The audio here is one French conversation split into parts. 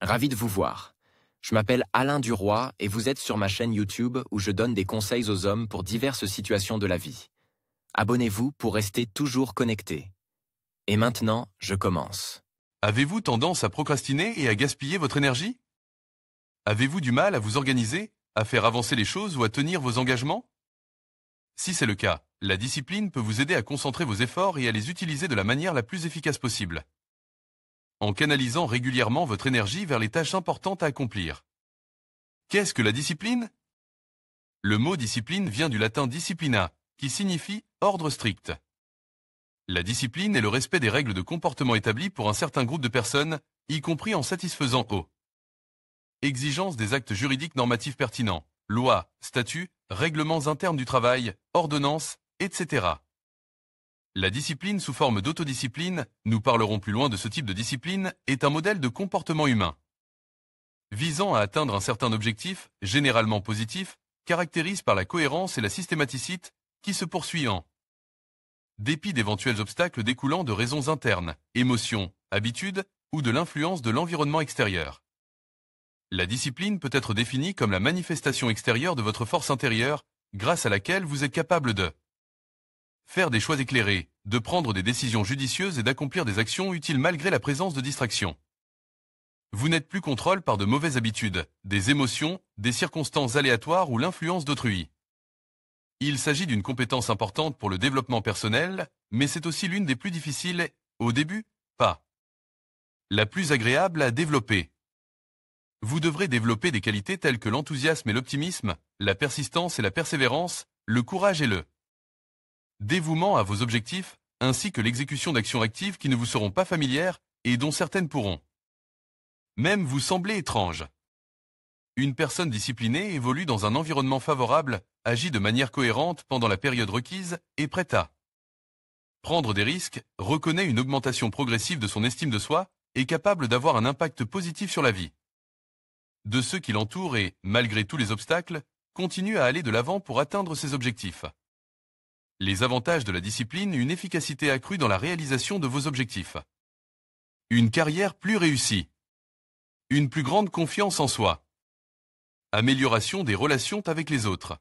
Ravi de vous voir. Je m'appelle Alain Duroy et vous êtes sur ma chaîne YouTube où je donne des conseils aux hommes pour diverses situations de la vie. Abonnez-vous pour rester toujours connecté. Et maintenant, je commence. Avez-vous tendance à procrastiner et à gaspiller votre énergie? Avez-vous du mal à vous organiser, à faire avancer les choses ou à tenir vos engagements? Si c'est le cas, la discipline peut vous aider à concentrer vos efforts et à les utiliser de la manière la plus efficace possible, en canalisant régulièrement votre énergie vers les tâches importantes à accomplir. Qu'est-ce que la discipline? Le mot discipline vient du latin disciplina, qui signifie ordre strict. La discipline est le respect des règles de comportement établies pour un certain groupe de personnes, y compris en satisfaisant aux exigences des actes juridiques normatifs pertinents, lois, statuts, règlements internes du travail, ordonnances, etc. La discipline sous forme d'autodiscipline, nous parlerons plus loin de ce type de discipline, est un modèle de comportement humain visant à atteindre un certain objectif, généralement positif, caractérise par la cohérence et la systématicité, qui se poursuit en dépit d'éventuels obstacles découlant de raisons internes, émotions, habitudes, ou de l'influence de l'environnement extérieur. La discipline peut être définie comme la manifestation extérieure de votre force intérieure, grâce à laquelle vous êtes capable de faire des choix éclairés, de prendre des décisions judicieuses et d'accomplir des actions utiles malgré la présence de distractions. Vous n'êtes plus contrôlé par de mauvaises habitudes, des émotions, des circonstances aléatoires ou l'influence d'autrui. Il s'agit d'une compétence importante pour le développement personnel, mais c'est aussi l'une des plus difficiles et, au début, pas la plus agréable à développer. Vous devrez développer des qualités telles que l'enthousiasme et l'optimisme, la persistance et la persévérance, le courage et le dévouement à vos objectifs, ainsi que l'exécution d'actions actives qui ne vous seront pas familières et dont certaines pourront même vous sembler étranges. Une personne disciplinée évolue dans un environnement favorable, agit de manière cohérente pendant la période requise et prête à prendre des risques, reconnaît une augmentation progressive de son estime de soi, est capable d'avoir un impact positif sur la vie de ceux qui l'entourent et, malgré tous les obstacles, continue à aller de l'avant pour atteindre ses objectifs. Les avantages de la discipline, une efficacité accrue dans la réalisation de vos objectifs. Une carrière plus réussie. Une plus grande confiance en soi. Amélioration des relations avec les autres.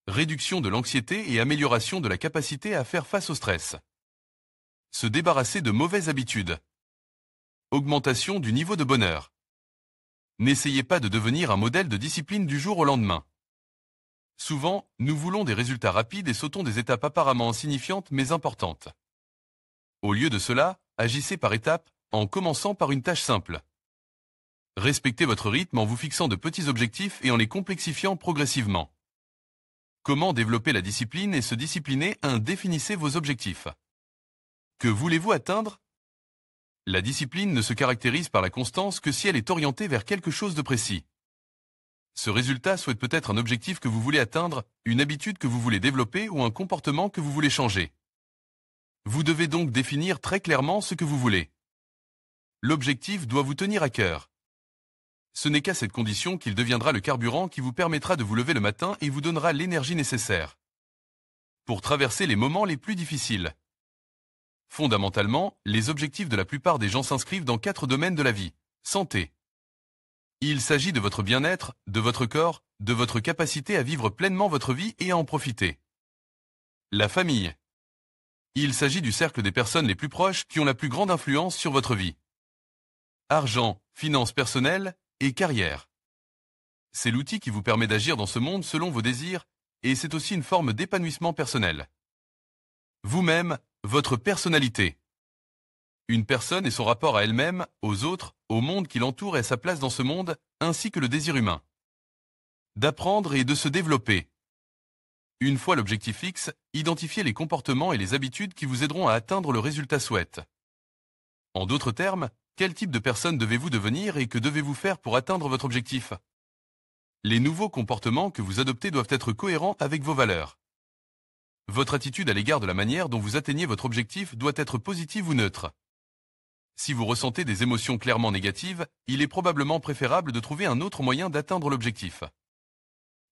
Réduction de l'anxiété et amélioration de la capacité à faire face au stress. Se débarrasser de mauvaises habitudes. Augmentation du niveau de bonheur. N'essayez pas de devenir un modèle de discipline du jour au lendemain. Souvent, nous voulons des résultats rapides et sautons des étapes apparemment insignifiantes mais importantes. Au lieu de cela, agissez par étapes, en commençant par une tâche simple. Respectez votre rythme en vous fixant de petits objectifs et en les complexifiant progressivement. Comment développer la discipline et se discipliner? Définissez vos objectifs. Que voulez-vous atteindre? La discipline ne se caractérise par la constance que si elle est orientée vers quelque chose de précis. Ce résultat souhaite peut-être un objectif que vous voulez atteindre, une habitude que vous voulez développer ou un comportement que vous voulez changer. Vous devez donc définir très clairement ce que vous voulez. L'objectif doit vous tenir à cœur. Ce n'est qu'à cette condition qu'il deviendra le carburant qui vous permettra de vous lever le matin et vous donnera l'énergie nécessaire pour traverser les moments les plus difficiles. Fondamentalement, les objectifs de la plupart des gens s'inscrivent dans 4 domaines de la vie. Santé. Il s'agit de votre bien-être, de votre corps, de votre capacité à vivre pleinement votre vie et à en profiter. La famille. Il s'agit du cercle des personnes les plus proches qui ont la plus grande influence sur votre vie. Argent, finances personnelles et carrière. C'est l'outil qui vous permet d'agir dans ce monde selon vos désirs et c'est aussi une forme d'épanouissement personnel. Vous-même, votre personnalité. Une personne et son rapport à elle-même, aux autres, au monde qui l'entoure et sa place dans ce monde, ainsi que le désir humain d'apprendre et de se développer. Une fois l'objectif fixe, identifiez les comportements et les habitudes qui vous aideront à atteindre le résultat souhaité. En d'autres termes, quel type de personne devez-vous devenir et que devez-vous faire pour atteindre votre objectif? Les nouveaux comportements que vous adoptez doivent être cohérents avec vos valeurs. Votre attitude à l'égard de la manière dont vous atteignez votre objectif doit être positive ou neutre. Si vous ressentez des émotions clairement négatives, il est probablement préférable de trouver un autre moyen d'atteindre l'objectif.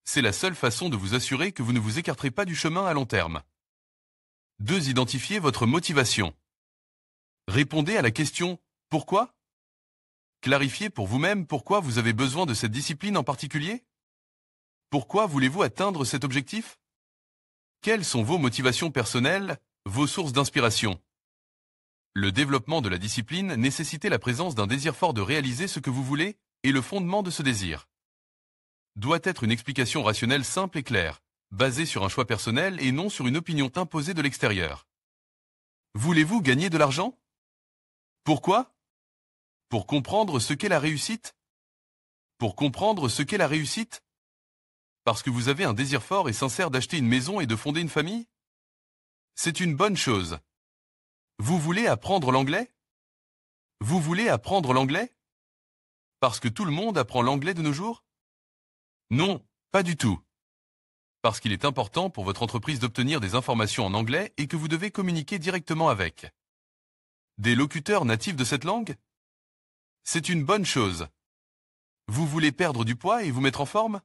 C'est la seule façon de vous assurer que vous ne vous écarterez pas du chemin à long terme. 2. Identifiez votre motivation. Répondez à la question « Pourquoi ?» Clarifiez pour vous-même pourquoi vous avez besoin de cette discipline en particulier. Pourquoi voulez-vous atteindre cet objectif? Quelles sont vos motivations personnelles, vos sources d'inspiration? Le développement de la discipline nécessitait la présence d'un désir fort de réaliser ce que vous voulez, et le fondement de ce désir doit être une explication rationnelle simple et claire, basée sur un choix personnel et non sur une opinion imposée de l'extérieur. Voulez-vous gagner de l'argent? Pourquoi? Pour comprendre ce qu'est la réussite? Pour comprendre ce qu'est la réussite? Parce que vous avez un désir fort et sincère d'acheter une maison et de fonder une famille? C'est une bonne chose. Vous voulez apprendre l'anglais? Vous voulez apprendre l'anglais? Parce que tout le monde apprend l'anglais de nos jours? Non, pas du tout. Parce qu'il est important pour votre entreprise d'obtenir des informations en anglais et que vous devez communiquer directement avec des locuteurs natifs de cette langue? C'est une bonne chose. Vous voulez perdre du poids et vous mettre en forme?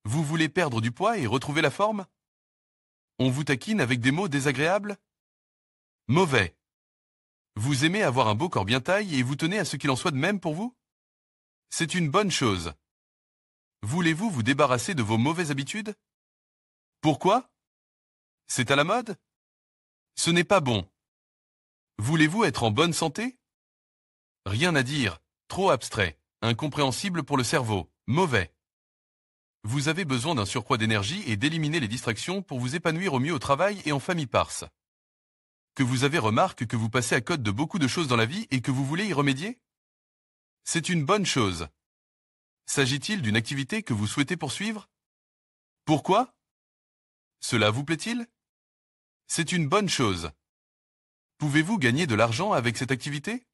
Vous voulez perdre du poids et retrouver la forme? On vous taquine avec des mots désagréables? Mauvais. Vous aimez avoir un beau corps bien taillé et vous tenez à ce qu'il en soit de même pour vous? C'est une bonne chose. Voulez-vous vous débarrasser de vos mauvaises habitudes? Pourquoi? C'est à la mode? Ce n'est pas bon. Voulez-vous être en bonne santé? Rien à dire, trop abstrait, incompréhensible pour le cerveau, mauvais. Vous avez besoin d'un surcroît d'énergie et d'éliminer les distractions pour vous épanouir au mieux au travail et en famille parce que vous avez remarqué que vous passez à côté de beaucoup de choses dans la vie et que vous voulez y remédier? C'est une bonne chose. S'agit-il d'une activité que vous souhaitez poursuivre? Pourquoi? Cela vous plaît-il? C'est une bonne chose. Pouvez-vous gagner de l'argent avec cette activité?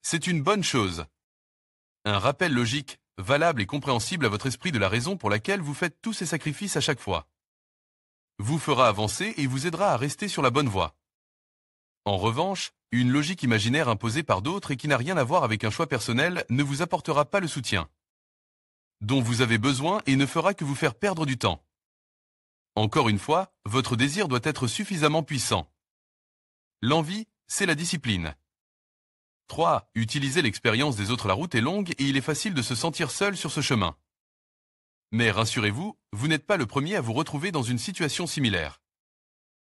C'est une bonne chose. Un rappel logique, valable et compréhensible à votre esprit de la raison pour laquelle vous faites tous ces sacrifices à chaque fois vous fera avancer et vous aidera à rester sur la bonne voie. En revanche, une logique imaginaire imposée par d'autres et qui n'a rien à voir avec un choix personnel ne vous apportera pas le soutien dont vous avez besoin et ne fera que vous faire perdre du temps. Encore une fois, votre désir doit être suffisamment puissant. L'envie, c'est la discipline. 3. Utiliser l'expérience des autres. La route est longue et il est facile de se sentir seul sur ce chemin. Mais rassurez-vous, vous n'êtes pas le premier à vous retrouver dans une situation similaire.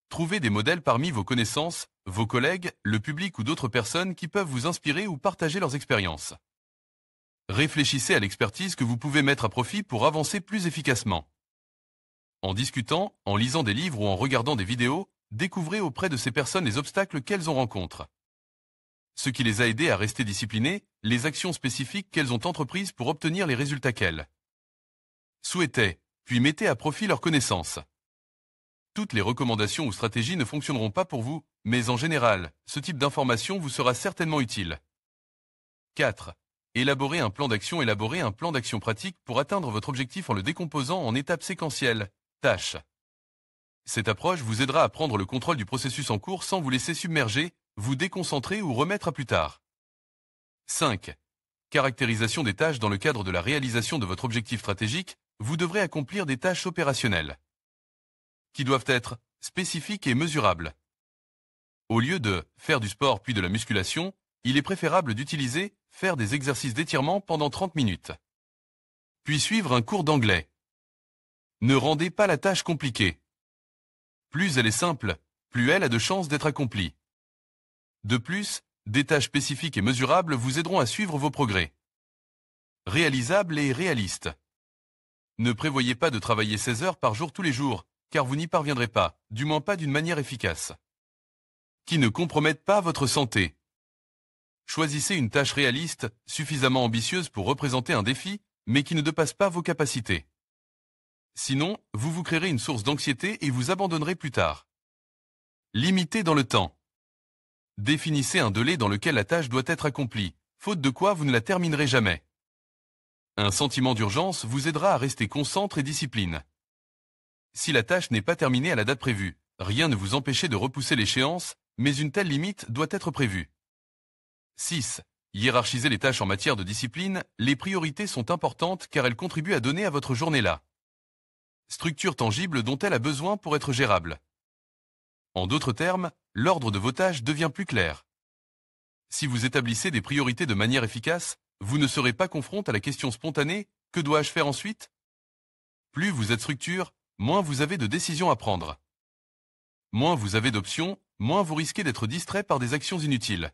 Trouvez des modèles parmi vos connaissances, vos collègues, le public ou d'autres personnes qui peuvent vous inspirer ou partager leurs expériences. Réfléchissez à l'expertise que vous pouvez mettre à profit pour avancer plus efficacement. En discutant, en lisant des livres ou en regardant des vidéos, découvrez auprès de ces personnes les obstacles qu'elles ont rencontrés, ce qui les a aidées à rester disciplinées, les actions spécifiques qu'elles ont entreprises pour obtenir les résultats qu'elles souhaitaient, puis mettez à profit leurs connaissances. Toutes les recommandations ou stratégies ne fonctionneront pas pour vous, mais en général, ce type d'information vous sera certainement utile. 4. Élaborer un plan d'action. Élaborer un plan d'action pratique pour atteindre votre objectif en le décomposant en étapes séquentielles, tâches. Cette approche vous aidera à prendre le contrôle du processus en cours sans vous laisser submerger, vous déconcentrer ou remettre à plus tard. 5. Caractérisation des tâches. Dans le cadre de la réalisation de votre objectif stratégique, vous devrez accomplir des tâches opérationnelles qui doivent être spécifiques et mesurables. Au lieu de faire du sport puis de la musculation, il est préférable d'utiliser faire des exercices d'étirement pendant 30 minutes. Puis suivre un cours d'anglais. Ne rendez pas la tâche compliquée. Plus elle est simple, plus elle a de chances d'être accomplie. De plus, des tâches spécifiques et mesurables vous aideront à suivre vos progrès. Réalisables et réalistes. Ne prévoyez pas de travailler 16 heures par jour tous les jours, car vous n'y parviendrez pas, du moins pas d'une manière efficace, qui ne compromettent pas votre santé. Choisissez une tâche réaliste, suffisamment ambitieuse pour représenter un défi, mais qui ne dépasse pas vos capacités. Sinon, vous vous créerez une source d'anxiété et vous abandonnerez plus tard. Limitez dans le temps. Définissez un délai dans lequel la tâche doit être accomplie, faute de quoi vous ne la terminerez jamais. Un sentiment d'urgence vous aidera à rester concentré et discipline. Si la tâche n'est pas terminée à la date prévue, rien ne vous empêche de repousser l'échéance, mais une telle limite doit être prévue. 6. Hiérarchiser les tâches. En matière de discipline, les priorités sont importantes car elles contribuent à donner à votre journée la structure tangible dont elle a besoin pour être gérable. En d'autres termes, l'ordre de vos tâches devient plus clair. Si vous établissez des priorités de manière efficace, vous ne serez pas confronté à la question spontanée « Que dois-je faire ensuite ?» Plus vous êtes structure, moins vous avez de décisions à prendre. Moins vous avez d'options, moins vous risquez d'être distrait par des actions inutiles.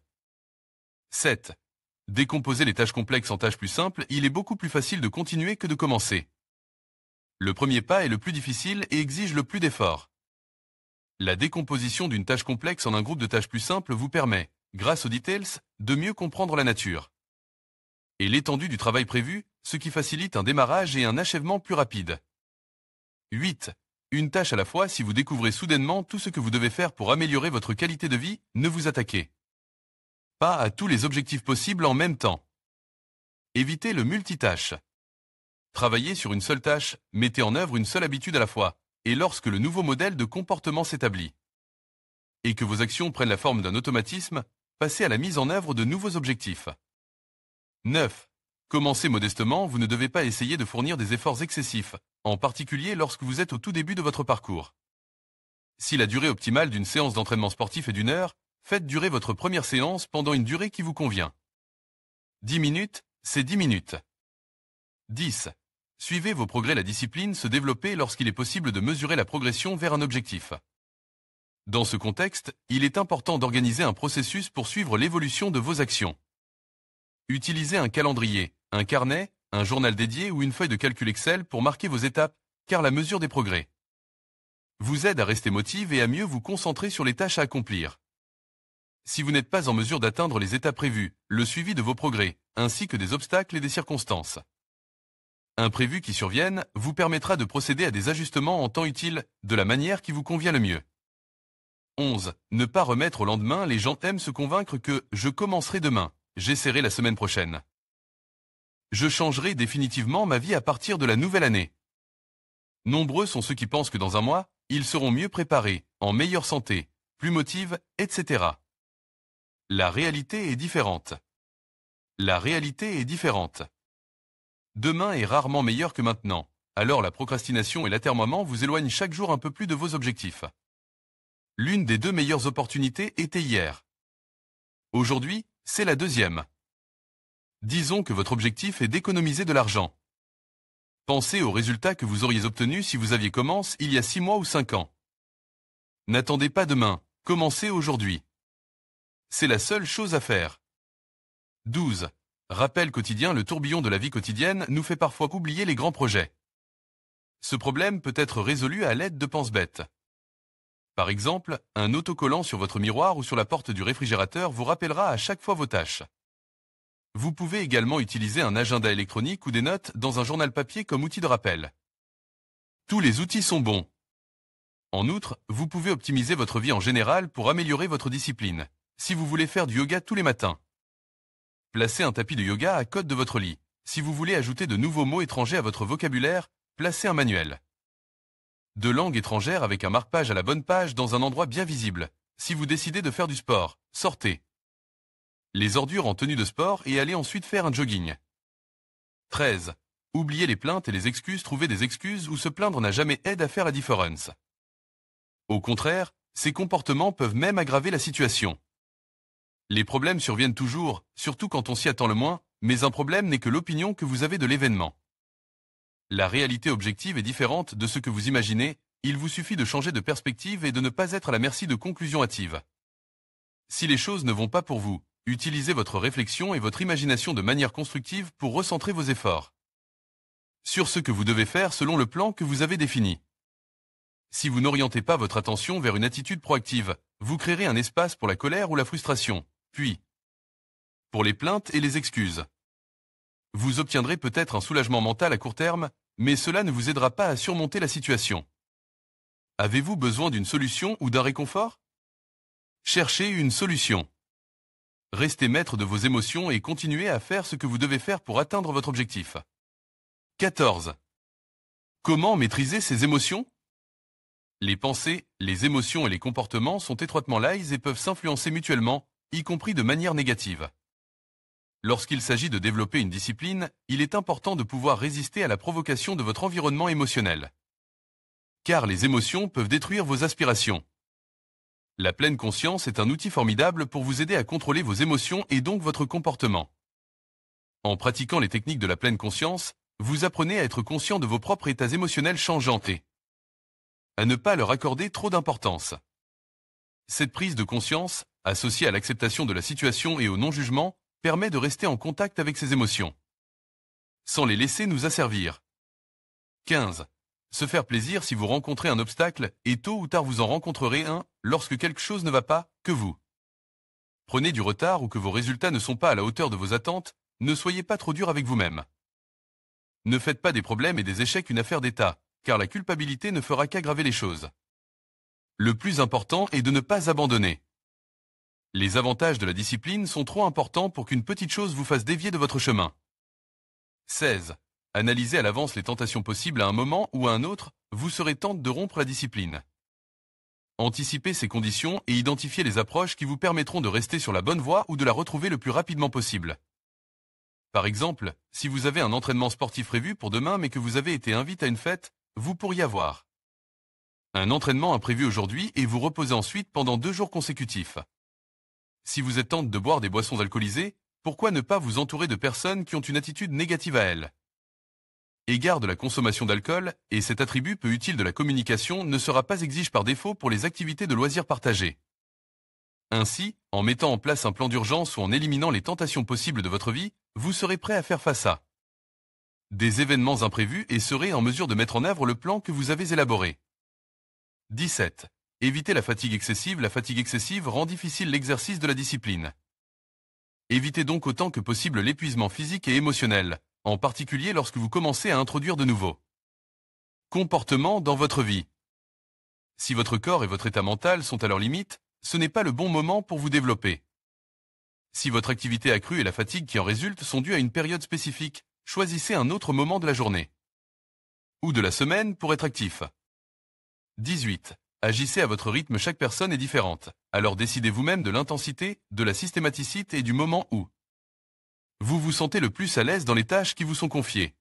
7. Décomposer les tâches complexes en tâches plus simples, il est beaucoup plus facile de continuer que de commencer. Le premier pas est le plus difficile et exige le plus d'efforts. La décomposition d'une tâche complexe en un groupe de tâches plus simples vous permet, grâce aux details, de mieux comprendre la nature et l'étendue du travail prévu, ce qui facilite un démarrage et un achèvement plus rapide. 8. Une tâche à la fois. Si vous découvrez soudainement tout ce que vous devez faire pour améliorer votre qualité de vie, ne vous attaquez pas à tous les objectifs possibles en même temps. Évitez le multitâche. Travaillez sur une seule tâche, mettez en œuvre une seule habitude à la fois, et lorsque le nouveau modèle de comportement s'établit, et que vos actions prennent la forme d'un automatisme, passez à la mise en œuvre de nouveaux objectifs. 9. Commencez modestement, vous ne devez pas essayer de fournir des efforts excessifs, en particulier lorsque vous êtes au tout début de votre parcours. Si la durée optimale d'une séance d'entraînement sportif est d'1 heure, faites durer votre première séance pendant une durée qui vous convient. 10 minutes, c'est 10 minutes. 10. Suivez vos progrès. La discipline se développer lorsqu'il est possible de mesurer la progression vers un objectif. Dans ce contexte, il est important d'organiser un processus pour suivre l'évolution de vos actions. Utilisez un calendrier, un carnet, un journal dédié ou une feuille de calcul Excel pour marquer vos étapes, car la mesure des progrès vous aide à rester motivé et à mieux vous concentrer sur les tâches à accomplir. Si vous n'êtes pas en mesure d'atteindre les étapes prévues, le suivi de vos progrès, ainsi que des obstacles et des circonstances imprévues qui surviennent, vous permettra de procéder à des ajustements en temps utile, de la manière qui vous convient le mieux. 11. Ne pas remettre au lendemain. Les gens aiment se convaincre que « je commencerai demain ». J'essaierai la semaine prochaine. Je changerai définitivement ma vie à partir de la nouvelle année. Nombreux sont ceux qui pensent que dans un mois, ils seront mieux préparés, en meilleure santé, plus motivés, etc. La réalité est différente. La réalité est différente. Demain est rarement meilleur que maintenant, alors la procrastination et l'atermoiement vous éloignent chaque jour un peu plus de vos objectifs. L'une des 2 meilleures opportunités était hier. Aujourd'hui, c'est la deuxième. Disons que votre objectif est d'économiser de l'argent. Pensez aux résultats que vous auriez obtenus si vous aviez commencé il y a 6 mois ou 5 ans. N'attendez pas demain, commencez aujourd'hui. C'est la seule chose à faire. 12. Rappel quotidien. Le tourbillon de la vie quotidienne nous fait parfois oublier les grands projets. Ce problème peut être résolu à l'aide de penses bêtes. Par exemple, un autocollant sur votre miroir ou sur la porte du réfrigérateur vous rappellera à chaque fois vos tâches. Vous pouvez également utiliser un agenda électronique ou des notes dans un journal papier comme outil de rappel. Tous les outils sont bons. En outre, vous pouvez optimiser votre vie en général pour améliorer votre discipline. Si vous voulez faire du yoga tous les matins, placez un tapis de yoga à côté de votre lit. Si vous voulez ajouter de nouveaux mots étrangers à votre vocabulaire, placez un manuel de langue étrangère avec un marque-page à la bonne page dans un endroit bien visible. Si vous décidez de faire du sport, sortez les ordures en tenue de sport et allez ensuite faire un jogging. 13. Oubliez les plaintes et les excuses. Trouver des excuses ou se plaindre n'a jamais aidé à faire la différence. Au contraire, ces comportements peuvent même aggraver la situation. Les problèmes surviennent toujours, surtout quand on s'y attend le moins, mais un problème n'est que l'opinion que vous avez de l'événement. La réalité objective est différente de ce que vous imaginez, il vous suffit de changer de perspective et de ne pas être à la merci de conclusions hâtives. Si les choses ne vont pas pour vous, utilisez votre réflexion et votre imagination de manière constructive pour recentrer vos efforts sur ce que vous devez faire selon le plan que vous avez défini. Si vous n'orientez pas votre attention vers une attitude proactive, vous créerez un espace pour la colère ou la frustration, puis pour les plaintes et les excuses. Vous obtiendrez peut-être un soulagement mental à court terme, mais cela ne vous aidera pas à surmonter la situation. Avez-vous besoin d'une solution ou d'un réconfort? Cherchez une solution. Restez maître de vos émotions et continuez à faire ce que vous devez faire pour atteindre votre objectif. 14. Comment maîtriser ses émotions? Les pensées, les émotions et les comportements sont étroitement liés et peuvent s'influencer mutuellement, y compris de manière négative. Lorsqu'il s'agit de développer une discipline, il est important de pouvoir résister à la provocation de votre environnement émotionnel. Car les émotions peuvent détruire vos aspirations. La pleine conscience est un outil formidable pour vous aider à contrôler vos émotions et donc votre comportement. En pratiquant les techniques de la pleine conscience, vous apprenez à être conscient de vos propres états émotionnels changeants et à ne pas leur accorder trop d'importance. Cette prise de conscience, associée à l'acceptation de la situation et au non-jugement, permet de rester en contact avec ses émotions, sans les laisser nous asservir. 15. Se faire plaisir si vous rencontrez un obstacle, et tôt ou tard vous en rencontrerez un, lorsque quelque chose ne va pas, que vous prenez du retard ou que vos résultats ne sont pas à la hauteur de vos attentes, ne soyez pas trop dur avec vous-même. Ne faites pas des problèmes et des échecs une affaire d'État, car la culpabilité ne fera qu'aggraver les choses. Le plus important est de ne pas abandonner. Les avantages de la discipline sont trop importants pour qu'une petite chose vous fasse dévier de votre chemin. 16. Analysez à l'avance les tentations possibles à un moment ou à un autre, vous serez tente de rompre la discipline. Anticipez ces conditions et identifiez les approches qui vous permettront de rester sur la bonne voie ou de la retrouver le plus rapidement possible. Par exemple, si vous avez un entraînement sportif prévu pour demain mais que vous avez été invité à une fête, vous pourriez avoir un entraînement imprévu aujourd'hui et vous reposez ensuite pendant 2 jours consécutifs. Si vous êtes tente de boire des boissons alcoolisées, pourquoi ne pas vous entourer de personnes qui ont une attitude négative à elles? Égard de la consommation d'alcool, et cet attribut peu utile de la communication ne sera pas exigé par défaut pour les activités de loisirs partagées. Ainsi, en mettant en place un plan d'urgence ou en éliminant les tentations possibles de votre vie, vous serez prêt à faire face à des événements imprévus et serez en mesure de mettre en œuvre le plan que vous avez élaboré. 17. Évitez la fatigue excessive. La fatigue excessive rend difficile l'exercice de la discipline. Évitez donc autant que possible l'épuisement physique et émotionnel, en particulier lorsque vous commencez à introduire de nouveaux comportements dans votre vie. Si votre corps et votre état mental sont à leur limite, ce n'est pas le bon moment pour vous développer. Si votre activité accrue et la fatigue qui en résulte sont dues à une période spécifique, choisissez un autre moment de la journée ou de la semaine pour être actif. 18. Agissez à votre rythme. Chaque personne est différente, alors décidez vous-même de l'intensité, de la systématicité et du moment où vous vous sentez le plus à l'aise dans les tâches qui vous sont confiées.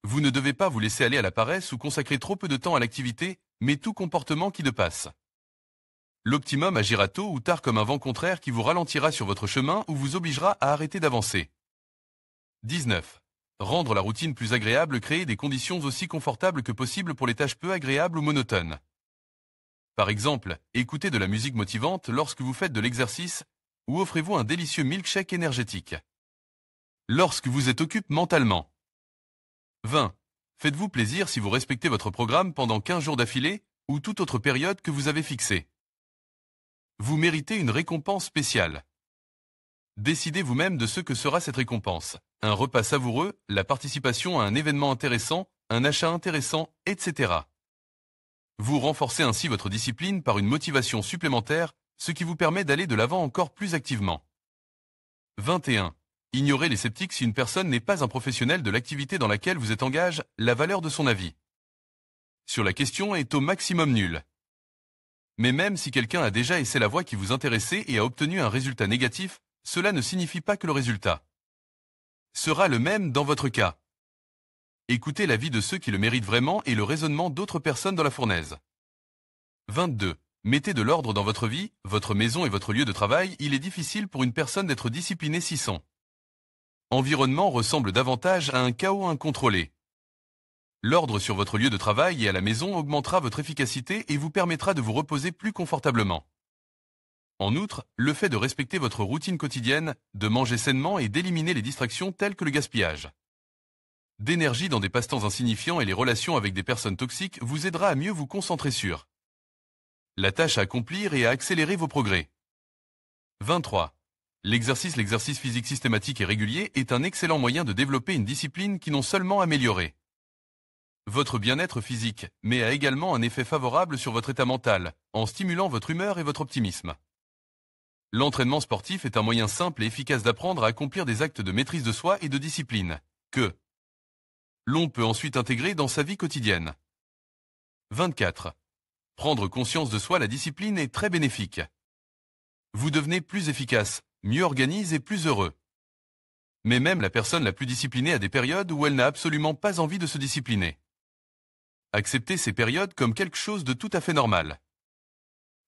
Vous ne devez pas vous laisser aller à la paresse ou consacrer trop peu de temps à l'activité, mais tout comportement qui dépasse l'optimum agira tôt ou tard comme un vent contraire qui vous ralentira sur votre chemin ou vous obligera à arrêter d'avancer. 19. Rendre la routine plus agréable. Créer des conditions aussi confortables que possible pour les tâches peu agréables ou monotones. Par exemple, écoutez de la musique motivante lorsque vous faites de l'exercice ou offrez-vous un délicieux milkshake énergétique lorsque vous êtes occupé mentalement. 20. Faites-vous plaisir si vous respectez votre programme pendant 15 jours d'affilée ou toute autre période que vous avez fixée. Vous méritez une récompense spéciale. Décidez vous-même de ce que sera cette récompense. Un repas savoureux, la participation à un événement intéressant, un achat intéressant, etc. Vous renforcez ainsi votre discipline par une motivation supplémentaire, ce qui vous permet d'aller de l'avant encore plus activement. 21. Ignorez les sceptiques. Si une personne n'est pas un professionnel de l'activité dans laquelle vous êtes engagé, la valeur de son avis sur la question est au maximum nulle. Mais même si quelqu'un a déjà essayé la voie qui vous intéressait et a obtenu un résultat négatif, cela ne signifie pas que le résultat sera le même dans votre cas. Écoutez l'avis de ceux qui le méritent vraiment et le raisonnement d'autres personnes dans la fournaise. 22. Mettez de l'ordre dans votre vie, votre maison et votre lieu de travail. Il est difficile pour une personne d'être disciplinée si son environnement ressemble davantage à un chaos incontrôlé. L'ordre sur votre lieu de travail et à la maison augmentera votre efficacité et vous permettra de vous reposer plus confortablement. En outre, le fait de respecter votre routine quotidienne, de manger sainement et d'éliminer les distractions telles que le gaspillage d'énergie dans des passe-temps insignifiants et les relations avec des personnes toxiques vous aidera à mieux vous concentrer sur la tâche à accomplir et à accélérer vos progrès. 23. L'exercice physique systématique et régulier est un excellent moyen de développer une discipline qui non seulement améliorerait votre bien-être physique, mais a également un effet favorable sur votre état mental, en stimulant votre humeur et votre optimisme. L'entraînement sportif est un moyen simple et efficace d'apprendre à accomplir des actes de maîtrise de soi et de discipline, que l'on peut ensuite intégrer dans sa vie quotidienne. 24. Prendre conscience de soi. La discipline est très bénéfique. Vous devenez plus efficace, mieux organisé et plus heureux. Mais même la personne la plus disciplinée a des périodes où elle n'a absolument pas envie de se discipliner. Acceptez ces périodes comme quelque chose de tout à fait normal.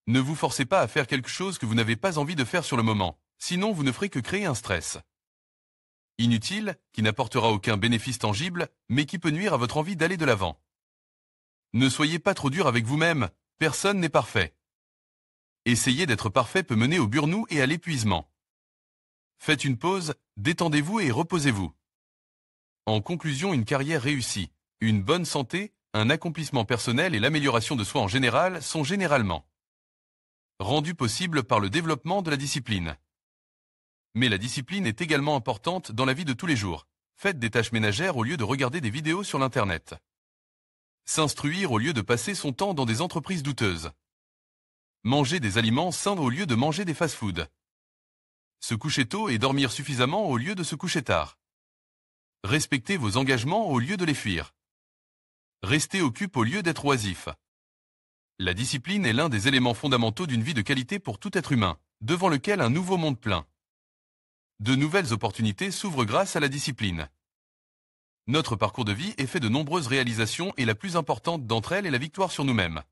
Ne vous forcez pas à faire quelque chose que vous n'avez pas envie de faire sur le moment, sinon vous ne ferez que créer un stress inutile, qui n'apportera aucun bénéfice tangible, mais qui peut nuire à votre envie d'aller de l'avant. Ne soyez pas trop dur avec vous-même, personne n'est parfait. Essayer d'être parfait peut mener au burn-out et à l'épuisement. Faites une pause, détendez-vous et reposez-vous. En conclusion, une carrière réussie, une bonne santé, un accomplissement personnel et l'amélioration de soi en général sont généralement rendus possibles par le développement de la discipline. Mais la discipline est également importante dans la vie de tous les jours. Faites des tâches ménagères au lieu de regarder des vidéos sur l'Internet. S'instruire au lieu de passer son temps dans des entreprises douteuses. Manger des aliments sains au lieu de manger des fast-foods. Se coucher tôt et dormir suffisamment au lieu de se coucher tard. Respectez vos engagements au lieu de les fuir. Restez occupé au lieu d'être oisif. La discipline est l'un des éléments fondamentaux d'une vie de qualité pour tout être humain, devant lequel un nouveau monde plein de nouvelles opportunités s'ouvrent grâce à la discipline. Notre parcours de vie est fait de nombreuses réalisations et la plus importante d'entre elles est la victoire sur nous-mêmes.